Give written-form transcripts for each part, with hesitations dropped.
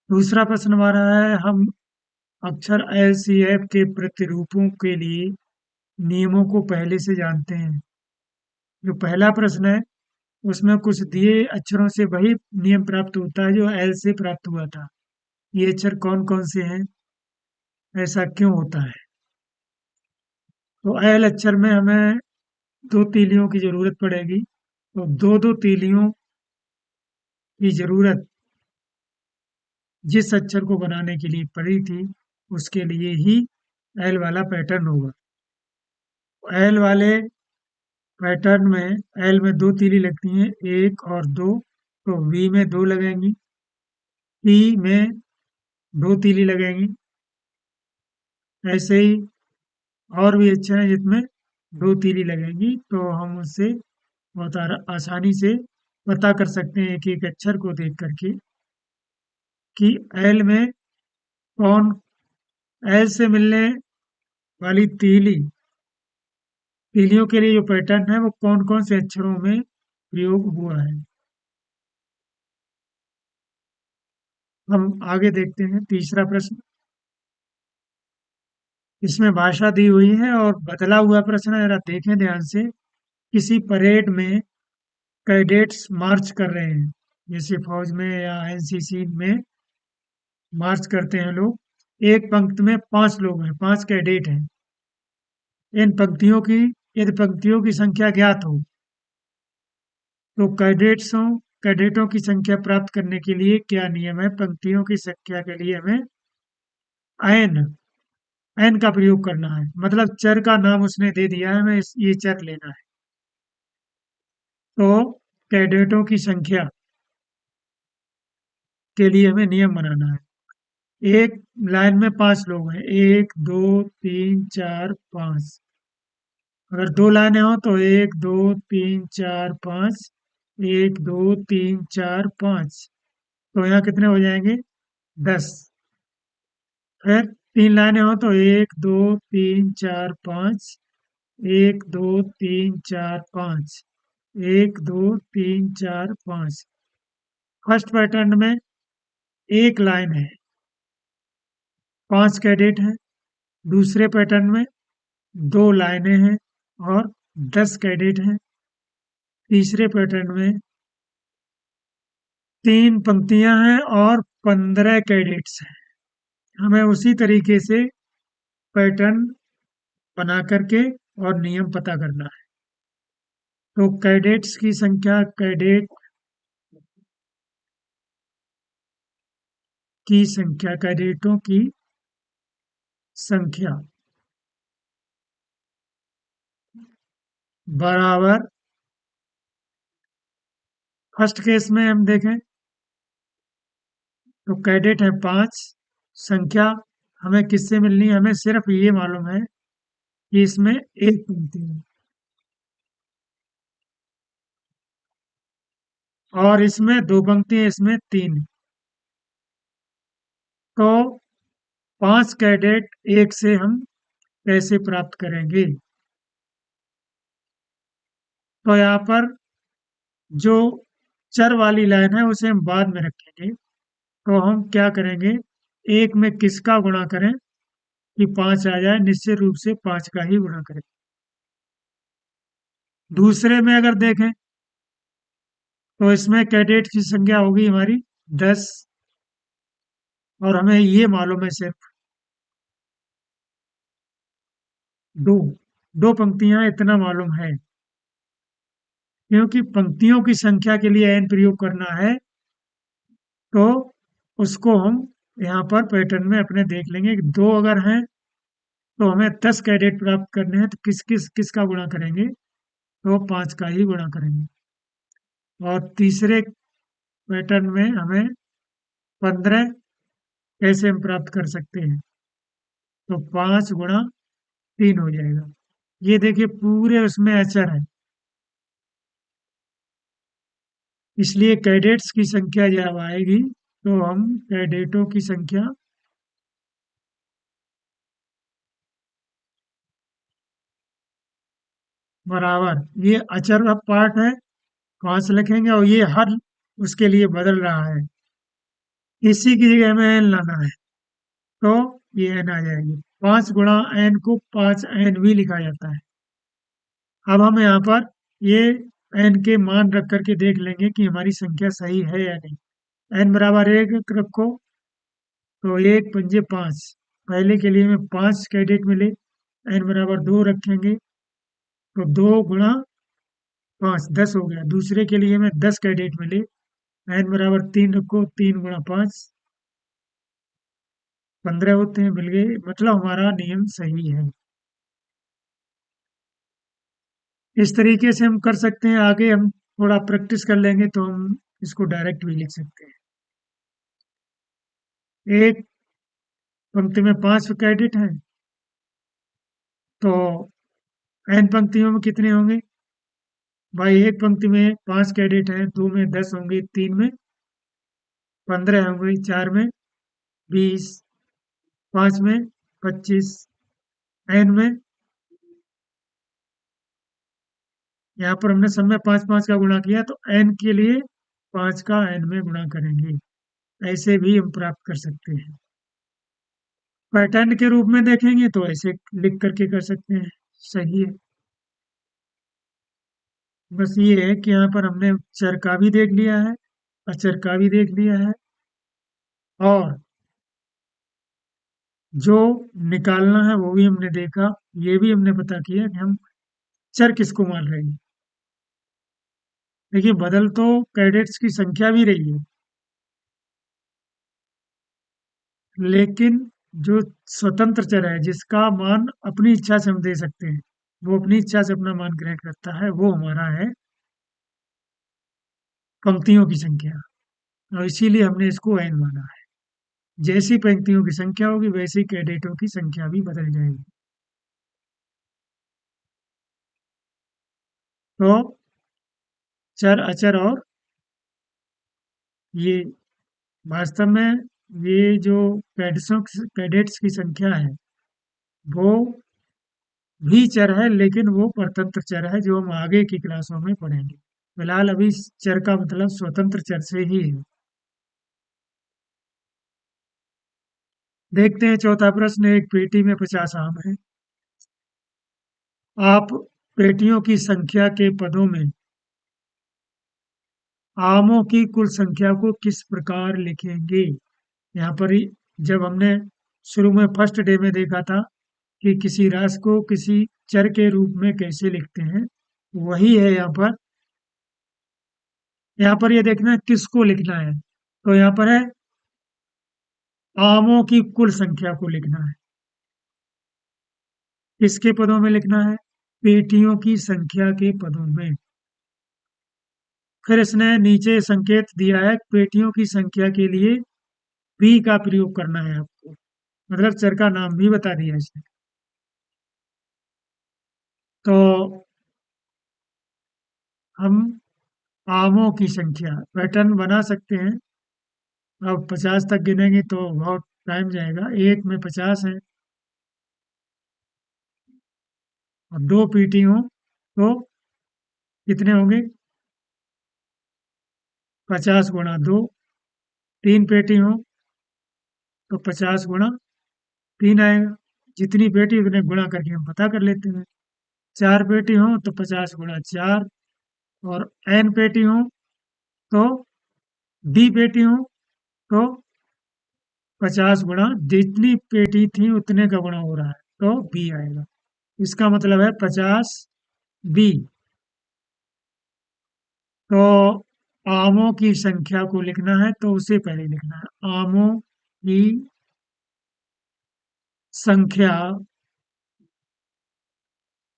दूसरा प्रश्न हमारा है, हम अक्षर एलसीएफ के प्रतिरूपों के लिए नियमों को पहले से जानते हैं। जो पहला प्रश्न है उसमें कुछ दिए अक्षरों से वही नियम प्राप्त होता है जो एल से प्राप्त हुआ था। ये अक्षर कौन कौन से हैं, ऐसा क्यों होता है? तो एल अक्षर में हमें दो तीलियों की जरूरत पड़ेगी। तो दो दो तीलियों की जरूरत जिस अक्षर को बनाने के लिए पड़ी थी उसके लिए ही एल वाला पैटर्न होगा। एल वाले पैटर्न में एल में दो तीली लगती हैं, एक और दो। तो वी में दो लगेंगी, पी में दो तीली लगेंगी। ऐसे ही और भी अक्षर हैं जिसमें दो तीली लगेंगी। तो हम उससे बहुत आसानी से पता कर सकते हैं एक एक अक्षर को देख करके कि एल में कौन, एल से मिलने वाली तीलियों के लिए जो पैटर्न है वो कौन कौन से अक्षरों में प्रयोग हुआ है। हम आगे देखते हैं तीसरा प्रश्न। इसमें भाषा दी हुई है और बदला हुआ प्रश्न है, जरा देखें ध्यान से। किसी परेड में कैडेट्स मार्च कर रहे हैं, जैसे फौज में या एनसीसी में मार्च करते हैं लोग। एक पंक्ति में 5 लोग हैं, 5 कैडेट हैं। इन पंक्तियों की, यदि पंक्तियों की संख्या ज्ञात हो तो कैडेटों की संख्या प्राप्त करने के लिए क्या नियम है? पंक्तियों की संख्या के लिए हमें एन एन का प्रयोग करना है। मतलब चर का नाम उसने दे दिया है, हमें ये चर लेना है। तो कैडेटों की संख्या के लिए हमें नियम बनाना है। एक लाइन में 5 लोग हैं, 1 2 3 4 5। अगर दो लाइनें हो तो 1 2 3 4 5, 1 2 3 4 5। तो यहाँ कितने हो जाएंगे? 10। फिर 3 लाइनें हो तो 1 2 3 4 5, 1 2 3 4 5, 1 2 3 4 5। फर्स्ट पैटर्न में एक लाइन है, 5 कैडेट हैं। दूसरे पैटर्न में 2 लाइनें हैं और 10 कैडेट हैं। तीसरे पैटर्न में 3 पंक्तियां हैं और 15 कैडेट्स हैं। हमें उसी तरीके से पैटर्न बना करके और नियम पता करना है। तो कैडेट्स की संख्या, कैडेटों की संख्या बराबर, फर्स्ट केस में हम देखें तो कैडेट है 5। संख्या हमें किससे मिलनी है? हमें सिर्फ ये मालूम है कि इसमें एक पंक्ति है और इसमें 2 पंक्ति है, इसमें 3। तो 5 कैडेट एक से हम कैसे प्राप्त करेंगे? तो यहाँ पर जो चर वाली लाइन है उसे हम बाद में रखेंगे। तो हम क्या करेंगे, एक में किसका गुणा करें कि 5 आ जाए? निश्चित रूप से 5 का ही गुणा करें। दूसरे में अगर देखें तो इसमें कैडेट की संख्या होगी हमारी 10। और हमें ये मालूम है सिर्फ दो, 2 पंक्तियां, इतना मालूम है। क्योंकि पंक्तियों की संख्या के लिए एन प्रयोग करना है तो उसको हम यहाँ पर पैटर्न में अपने देख लेंगे कि 2 अगर हैं तो हमें 10 कैडेट प्राप्त करने हैं। तो किसका गुणा करेंगे? तो 5 का ही गुणा करेंगे। और तीसरे पैटर्न में हमें 15 कैसे हम प्राप्त कर सकते हैं? तो 5 गुणा 3 हो जाएगा। ये देखिए पूरे उसमें अचर है, इसलिए कैडेट्स की संख्या जब आएगी तो हम कैडेटों की संख्या बराबर, ये अचर पार्ट है, 5 लिखेंगे और ये हर उसके लिए बदल रहा है। इसी की जगह हमें एन लाना है, तो ये एन आ जाएगी। 5 गुणा एन को 5 एन भी लिखा जाता है। अब हम यहाँ पर ये एन के मान रख करके देख लेंगे कि हमारी संख्या सही है या नहीं। एन बराबर 1 रखो, तो 1 पंजे 5। पहले के लिए हमें 5 कैडेट मिले। एन बराबर 2 रखेंगे, तो 2 गुणा 5 10 हो गया। दूसरे के लिए हमें 10 कैडेट मिले। एन बराबर 3 रखो, 3 गुणा 5 15 होते हैं, मिल गए। मतलब हमारा नियम सही है। इस तरीके से हम कर सकते हैं। आगे हम थोड़ा प्रैक्टिस कर लेंगे तो हम इसको डायरेक्ट भी लिख सकते हैं। एक पंक्ति में 5 कैडेट हैं, तो एन पंक्तियों में कितने होंगे? भाई एक पंक्ति में 5 कैडेट हैं, 2 में 10 होंगे, 3 में 15 होंगे, 4 में 20, 5 में 25, एन में, यहाँ पर हमने सब में 5 5 का गुणा किया, तो एन के लिए 5 का एन में गुणा करेंगे। ऐसे भी हम प्राप्त कर सकते हैं। पैटर्न के रूप में देखेंगे तो ऐसे लिख करके कर सकते हैं। सही है। बस ये है कि यहाँ पर हमने चर का भी देख लिया है, अचर का भी देख लिया है, और जो निकालना है वो भी हमने देखा। ये भी हमने पता किया कि हम चर किसको मान रहे हैं। देखिए, बदल तो कैडेट्स की संख्या भी रही है, लेकिन जो स्वतंत्र चर है, जिसका मान अपनी इच्छा से हम दे सकते हैं, वो अपनी इच्छा से अपना मान ग्रहण करता है, वो हमारा है पंक्तियों की संख्या। और इसीलिए हमने इसको एन माना है। जैसी पंक्तियों की संख्या होगी, वैसी कैडेटों की संख्या भी बदल जाएगी। तो चर, अचर और ये वास्तव में ये जो कैडेट्स की संख्या है, वो भी चर है, लेकिन वो परतंत्र चर है, जो हम आगे की क्लासों में पढ़ेंगे। फिलहाल अभी चर का मतलब स्वतंत्र चर से ही है। देखते हैं चौथा प्रश्न। एक पेटी में 50 आम है। आप पेटियों की संख्या के पदों में आमों की कुल संख्या को किस प्रकार लिखेंगे? यहाँ पर जब हमने शुरू में फर्स्ट डे में देखा था कि किसी राशि को किसी चर के रूप में कैसे लिखते हैं, वही है यहाँ पर। यहाँ पर ये देखना है किसको लिखना है, तो यहाँ पर है आमों की कुल संख्या को लिखना है। किसके पदों में लिखना है? पेटियों की संख्या के पदों में। फिर इसने नीचे संकेत दिया है, पेटियों की संख्या के लिए पी का प्रयोग करना है आपको। मतलब चर का नाम भी बता दिया इसने। तो हम आमों की संख्या पैटर्न बना सकते हैं। अब 50 तक गिनेंगे तो बहुत टाइम जाएगा। एक में 50 है, और 2 पीटी हो तो कितने होंगे? 50 गुणा 2। 3 पेटी हो तो 50 गुणा 3 आएगा। जितनी पेटी उतने गुणा करके हम पता कर लेते हैं। 4 पेटी हो तो 50 गुणा 4। और एन पेटी हो तो डी पेटी हो तो 50 गुणा जितनी पेटी थी उतने का गुणा हो रहा है, तो बी आएगा। इसका मतलब है 50 बी। तो आमों की संख्या को लिखना है तो उसे पहले लिखना है। आमों की संख्या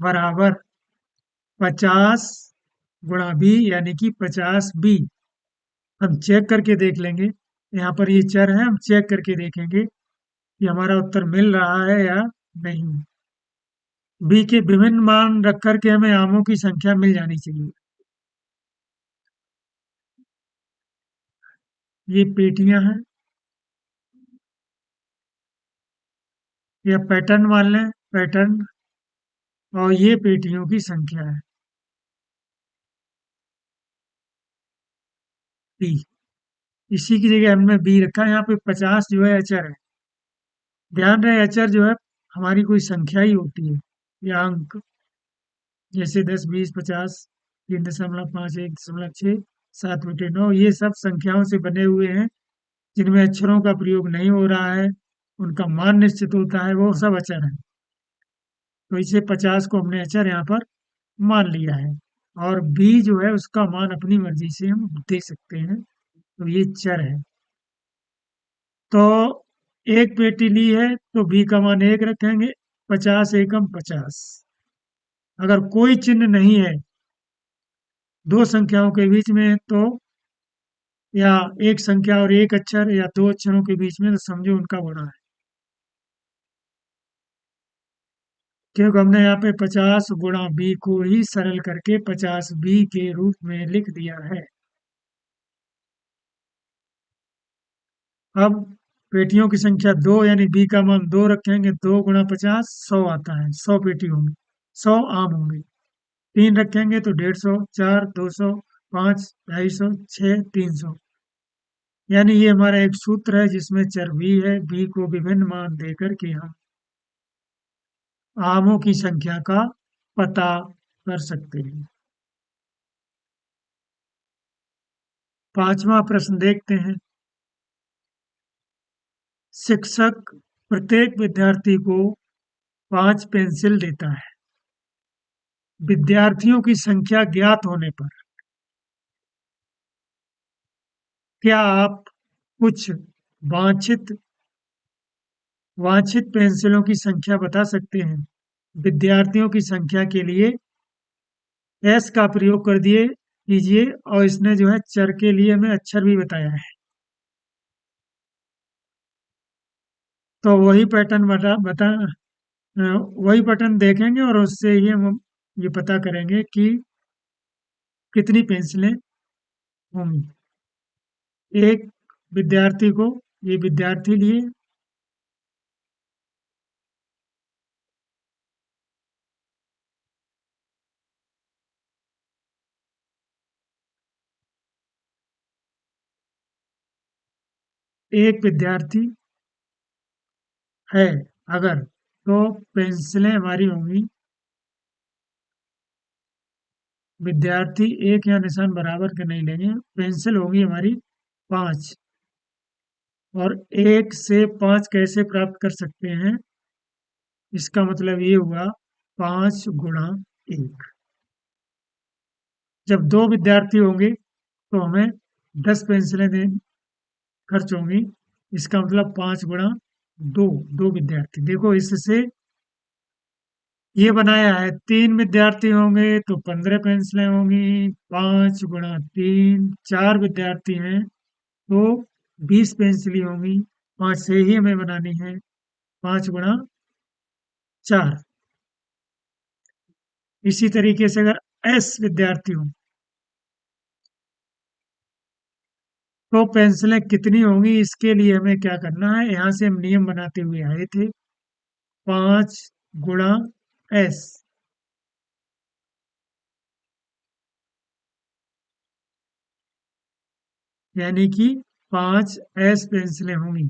बराबर 50 गुणा बी, यानी कि 50 बी। हम चेक करके देख लेंगे। यहाँ पर ये चर है, हम चेक करके देखेंगे कि हमारा उत्तर मिल रहा है या नहीं। बी के विभिन्न मान रख करके हमें आमों की संख्या मिल जानी चाहिए। ये पेटियां हैं, या पैटर्न मान लें, पैटर्न। और ये पेटियों की संख्या है, पी। इसी की जगह हमने बी रखा है। यहाँ पे 50 जो है अचर है। ध्यान रहे अचर जो है हमारी कोई संख्या ही होती है या अंक। जैसे 10, 20, 50, 3.5, 1.6, 7/9, ये सब संख्याओं से बने हुए हैं जिनमें अक्षरों का प्रयोग नहीं हो रहा है, उनका मान निश्चित होता है, वो सब अचर है। तो इसे 50 को हमने अचर यहाँ पर मान लिया है। और बी जो है उसका मान अपनी मर्जी से हम दे सकते हैं, तो ये चर है। तो एक पेटी ली है तो बी का मान 1 रखेंगे, 50 एकम 50। अगर कोई चिन्ह नहीं है दो संख्याओं के बीच में तो, या एक संख्या और एक अक्षर या दो अक्षरों के बीच में, तो समझो उनका गुणा है। क्योंकि हमने यहाँ पे 50 गुणा बी को ही सरल करके 50 बी के रूप में लिख दिया है। अब पेटियों की संख्या 2 यानी बी का मान 2 रखेंगे, 2 × 50 100 आता है। 100 पेटी होंगी, 100 आम होंगे। 3 रखेंगे तो 150, 4 200, 5 250, 6 300। यानी ये हमारा एक सूत्र है जिसमें चर बी है। बी को विभिन्न मान देकर के हम आमों की संख्या का पता कर सकते हैं। पांचवा प्रश्न देखते हैं। शिक्षक प्रत्येक विद्यार्थी को 5 पेंसिल देता है। विद्यार्थियों की संख्या ज्ञात होने पर क्या आप कुछ वांछित वांछित पेंसिलों की संख्या बता सकते हैं? विद्यार्थियों की संख्या के लिए एस का प्रयोग कर दिए कीजिए, और इसने जो है चर के लिए हमें अक्षर भी बताया है। तो वही पैटर्न वही पैटर्न देखेंगे और उससे ही हम ये पता करेंगे कि कितनी पेंसिलें होंगी। एक विद्यार्थी को, ये विद्यार्थी लिए, एक विद्यार्थी है अगर, तो पेंसिलें हमारी होंगी, विद्यार्थी एक या निशान बराबर के नहीं लेंगे, पेंसिल होगी हमारी 5। और 1 से 5 कैसे प्राप्त कर सकते हैं? इसका मतलब ये हुआ 5 × 1। जब 2 विद्यार्थी होंगे तो हमें 10 पेंसिलें खर्च होंगी। इसका मतलब 5 × 2, 2 विद्यार्थी। देखो इससे ये बनाया है, 3 विद्यार्थी होंगे तो 15 पेंसिलें होंगी। 5 × 3, 4 विद्यार्थी हैं तो 20 पेंसिलें होंगी। 5 से ही हमें बनानी है, 5 × 4। इसी तरीके से अगर एस विद्यार्थी हो तो पेंसिलें कितनी होंगी, इसके लिए हमें क्या करना है, यहां से हम नियम बनाते हुए आए थे। 5 × S, यानी कि 5 S पेंसिलें होंगी।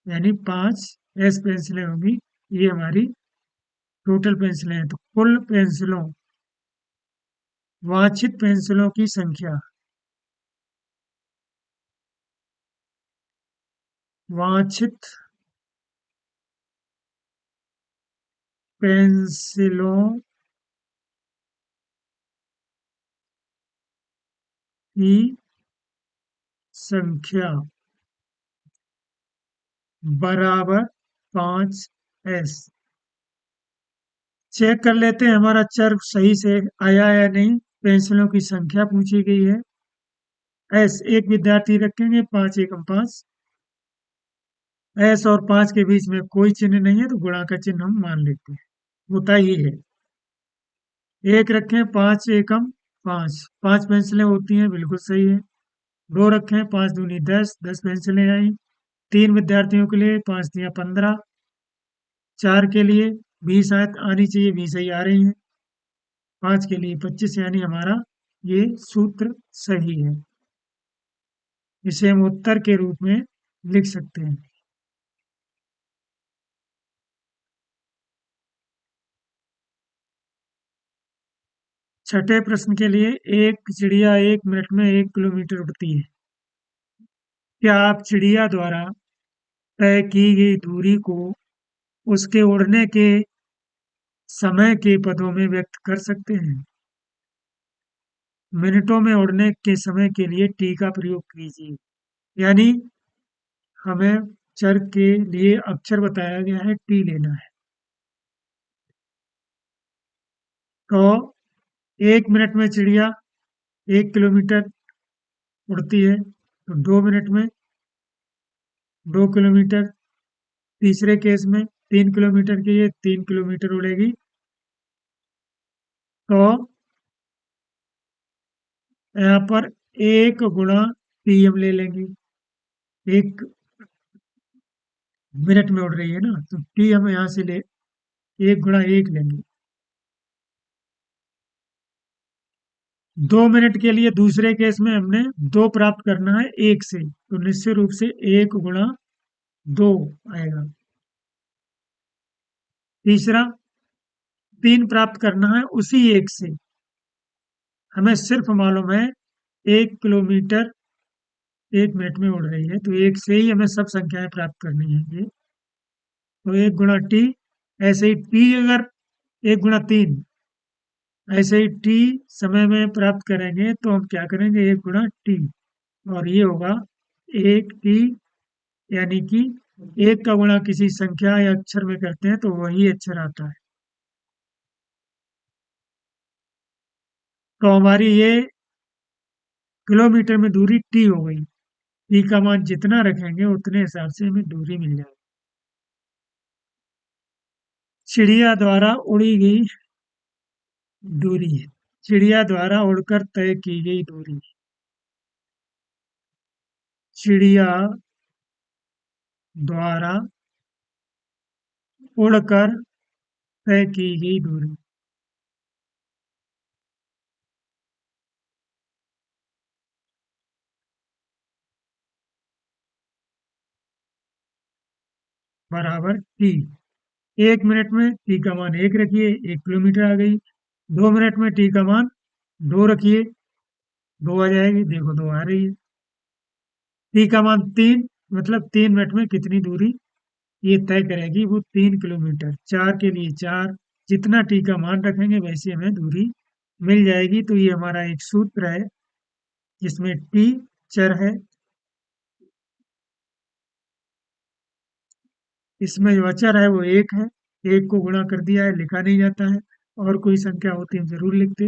यानी 5 S पेंसिलें होंगी। ये हमारी टोटल पेंसिलें हैं। तो कुल पेंसिलों, वांछित पेंसिलों की संख्या, वांछित पेंसिलों की संख्या बराबर 5S। चेक कर लेते हैं हमारा चर सही से आया या नहीं। पेंसिलों की संख्या पूछी गई है। एस, एक विद्यार्थी रखेंगे, 5 × 5। एस और 5 के बीच में कोई चिन्ह नहीं है तो गुणा का चिन्ह हम मान लेते हैं, होता ही है। एक रखें, 5 × 5, 5 पेंसिलें होती हैं, बिल्कुल सही है। 2 रखें, 5 दूनी 10, 10 पेंसिलें आई। 3 विद्यार्थियों के लिए 5 × 3 = 15। 4 के लिए 20 आनी चाहिए, 20 ही आ रही हैं। 5 के लिए 25, यानी हमारा ये सूत्र सही है। इसे हम उत्तर के रूप में लिख सकते हैं। छठे प्रश्न के लिए, एक चिड़िया 1 मिनट में 1 किलोमीटर उड़ती है। क्या आप चिड़िया द्वारा तय की गई दूरी को उसके उड़ने के समय के पदों में व्यक्त कर सकते हैं? मिनटों में उड़ने के समय के लिए टी का प्रयोग कीजिए। यानी हमें चर के लिए अक्षर बताया गया है, टी लेना है। तो 1 मिनट में चिड़िया 1 किलोमीटर उड़ती है, तो 2 मिनट में 2 किलोमीटर। तीसरे केस में 3 किलोमीटर के लिए 3 किलोमीटर उड़ेगी। तो यहाँ पर 1 गुणा टी हम ले लेंगे। 1 मिनट में उड़ रही है ना, तो टी हम यहाँ से 1 गुणा 1 लेंगे। 2 मिनट के लिए दूसरे केस में हमने 2 प्राप्त करना है 1 से, तो निश्चित रूप से 1 गुणा 2 आएगा। तीसरा, 3 प्राप्त करना है उसी 1 से। हमें सिर्फ मालूम है 1 किलोमीटर 1 मिनट में उड़ रही है, तो 1 से ही हमें सब संख्याएं प्राप्त करनी है ये। तो 1 गुणा टी, ऐसे ही टी अगर 1 गुणा 3, ऐसे ही टी समय में प्राप्त करेंगे तो हम क्या करेंगे, 1 गुणा टी, और ये होगा 1 टी। यानी कि 1 का गुणा किसी संख्या या अक्षर में करते हैं तो वही अक्षर आता है। तो हमारी ये किलोमीटर में दूरी टी हो गई। टी का मान जितना रखेंगे उतने हिसाब से हमें दूरी मिल जाएगी। चिड़िया द्वारा उड़ी गई दूरी है। चिड़िया द्वारा उड़कर तय की गई दूरी। चिड़िया द्वारा उड़कर तय की गई दूरी बराबर टी। 1 मिनट में टी का मान 1 रखिए, 1 किलोमीटर आ गई। 2 मिनट में टी का मान 2 रखिए, 2 आ जाएगी, देखो 2 आ रही है। टी का मान 3, मतलब 3 मिनट में कितनी दूरी ये तय करेगी, वो 3 किलोमीटर। 4 के लिए 4, जितना टी का मान रखेंगे वैसे हमें दूरी मिल जाएगी। तो ये हमारा एक सूत्र है जिसमें टी चर है। इसमें जो अचर है वो 1 है। 1 को गुणा कर दिया है, लिखा नहीं जाता है। और कोई संख्या होती हम जरूर लिखते।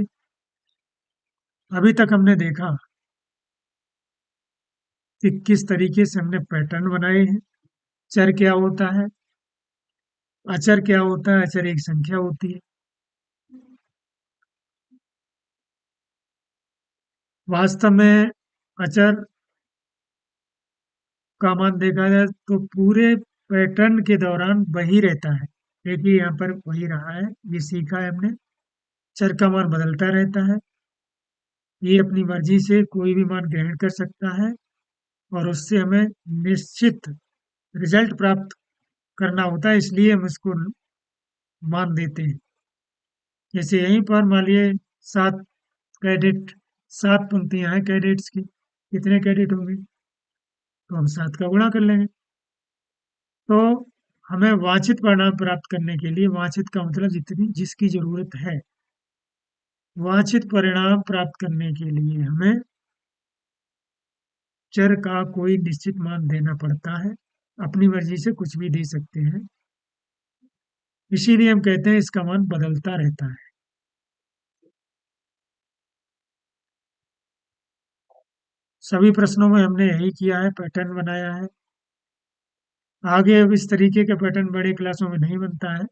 अभी तक हमने देखा कि किस तरीके से हमने पैटर्न बनाए हैं। चर क्या होता है, अचर क्या होता है। अचर एक संख्या होती है। वास्तव में अचर का मान देखा जाए तो पूरे पैटर्न के दौरान वही रहता है। देखिए यहाँ पर वही रहा है, ये सीखा है हमने। चर का मान बदलता रहता है। ये अपनी मर्जी से कोई भी मान ग्रहण कर सकता है और उससे हमें निश्चित रिजल्ट प्राप्त करना होता है, इसलिए हम इसको मान देते हैं। जैसे यहीं पर मान लिए 7 कैडेट, 7 पंक्तियां हैं कैडेट्स की। कितने कैडेट होंगे, तो हम 7 का गुणा कर लेंगे। तो हमें वांछित परिणाम प्राप्त करने के लिए, वांछित का मतलब जितनी जिसकी जरूरत है, वांछित परिणाम प्राप्त करने के लिए हमें चर का कोई निश्चित मान देना पड़ता है। अपनी मर्जी से कुछ भी दे सकते हैं, इसीलिए हम कहते हैं इसका मान बदलता रहता है। सभी प्रश्नों में हमने यही किया है, पैटर्न बनाया है। आगे अब इस तरीके का पैटर्न बड़े क्लासों में नहीं बनता है,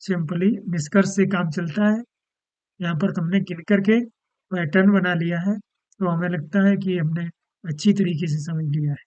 सिंपली निष्कर्ष से काम चलता है। यहाँ पर तुमने गिन करके पैटर्न बना लिया है, तो हमें लगता है कि हमने अच्छी तरीके से समझ लिया है।